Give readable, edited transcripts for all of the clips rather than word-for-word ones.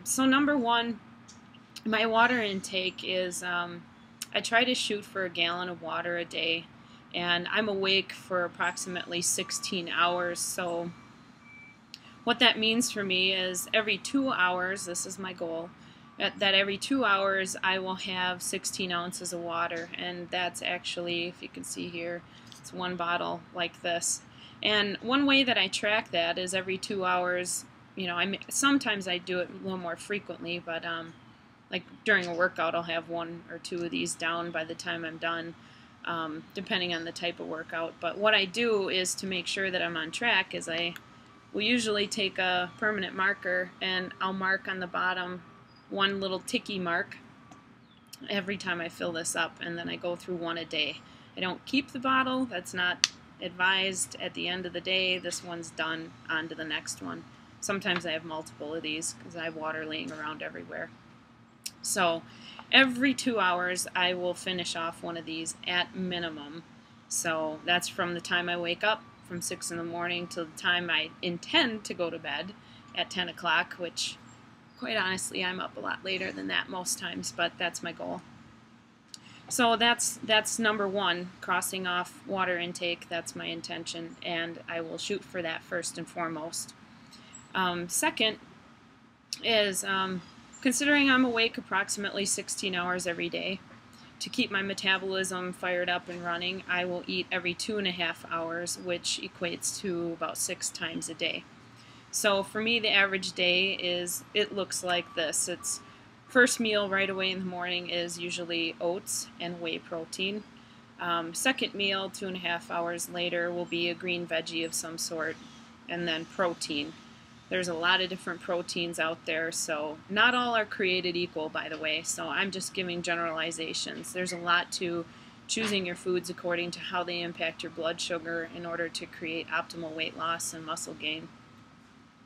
So number one, my water intake is I try to shoot for a gallon of water a day, and I'm awake for approximately 16 hours. So what that means for me is every 2 hours, this is my goal, that every 2 hours I will have 16 ounces of water, and that's actually, if you can see here, it's one bottle like this. And one way that I track that is every 2 hours. Sometimes I do it a little more frequently, but like during a workout, I'll have one or two of these down by the time I'm done, depending on the type of workout. But what I do is to make sure that I'm on track is I will usually take a permanent marker and I'll mark on the bottom one little ticky mark every time I fill this up, and then I go through one a day. I don't keep the bottle, that's not advised. At the end of the day, this one's done, on to the next one. Sometimes I have multiple of these because I have water laying around everywhere. So every 2 hours I will finish off one of these at minimum. So that's from the time I wake up, from 6 in the morning, till the time I intend to go to bed at 10 o'clock, which quite honestly I'm up a lot later than that most times, but that's my goal. So that's number one, crossing off water intake. That's my intention, and I will shoot for that first and foremost. Second is considering I'm awake approximately 16 hours every day. To keep my metabolism fired up and running, I will eat every 2.5 hours, which equates to about 6 times a day. So for me, the average day it looks like this. It's first meal right away in the morning is usually oats and whey protein. Second meal, 2.5 hours later, will be a green veggie of some sort, and then protein. There's a lot of different proteins out there, so not all are created equal, by the way, so I'm just giving generalizations. There's a lot to choosing your foods according to how they impact your blood sugar in order to create optimal weight loss and muscle gain.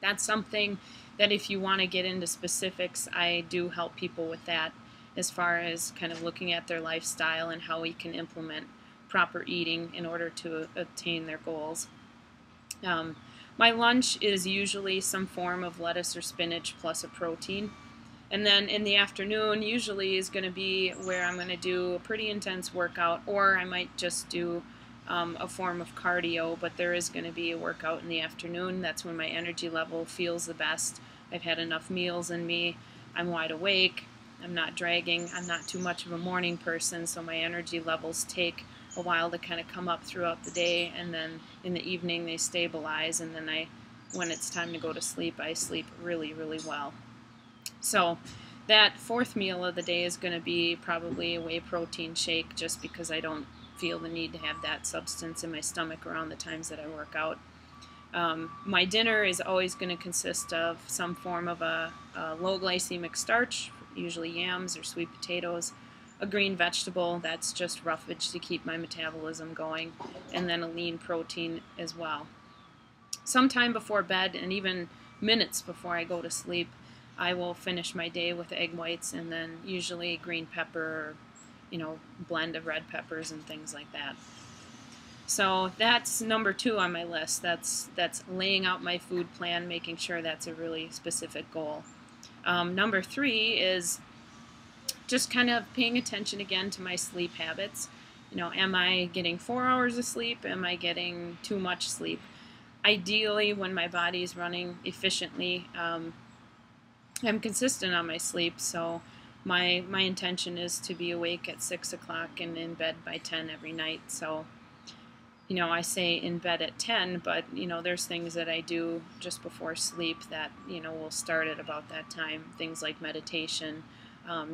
That's something that if you want to get into specifics, I do help people with that, as far as kind of looking at their lifestyle and how we can implement proper eating in order to attain their goals. My lunch is usually some form of lettuce or spinach plus a protein. And then in the afternoon usually is going to be where I'm going to do a pretty intense workout, or I might just do a form of cardio, but there is going to be a workout in the afternoon. That's when my energy level feels the best. I've had enough meals in me. I'm wide awake. I'm not dragging. I'm not too much of a morning person, so my energy levels take a while to kind of come up throughout the day, and then in the evening they stabilize, and then when it's time to go to sleep, I sleep really, really well. So that fourth meal of the day is going to be probably a whey protein shake, just because I don't feel the need to have that substance in my stomach around the times that I work out. My dinner is always going to consist of some form of a low glycemic starch, usually yams or sweet potatoes, a green vegetable that's just roughage to keep my metabolism going, and then a lean protein as well. Sometime before bed, and even minutes before I go to sleep, I will finish my day with egg whites and then usually green pepper, or blend of red peppers and things like that. So that's number 2 on my list. That's laying out my food plan, making sure that's a really specific goal. Number 3 is just kind of paying attention again to my sleep habits. Am I getting 4 hours of sleep? Am I getting too much sleep? Ideally, when my body is running efficiently, I'm consistent on my sleep, so my intention is to be awake at 6 o'clock and in bed by 10 every night. So, I say in bed at 10, but, there's things that I do just before sleep that, will start at about that time. Things like meditation,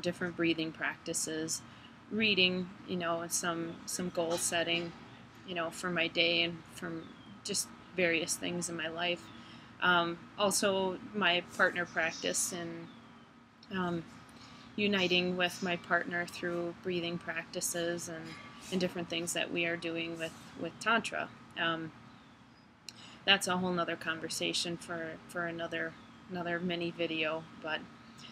different breathing practices, reading, some goal setting, for my day and from just various things in my life. Also, my partner practice and uniting with my partner through breathing practices and different things that we are doing with Tantra. That's a whole nother conversation for another mini video, but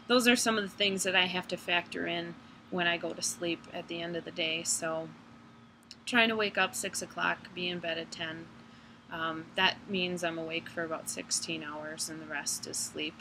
those are some of the things that I have to factor in when I go to sleep at the end of the day. So trying to wake up 6 o'clock, be in bed at 10. That means I'm awake for about 16 hours and the rest is sleep.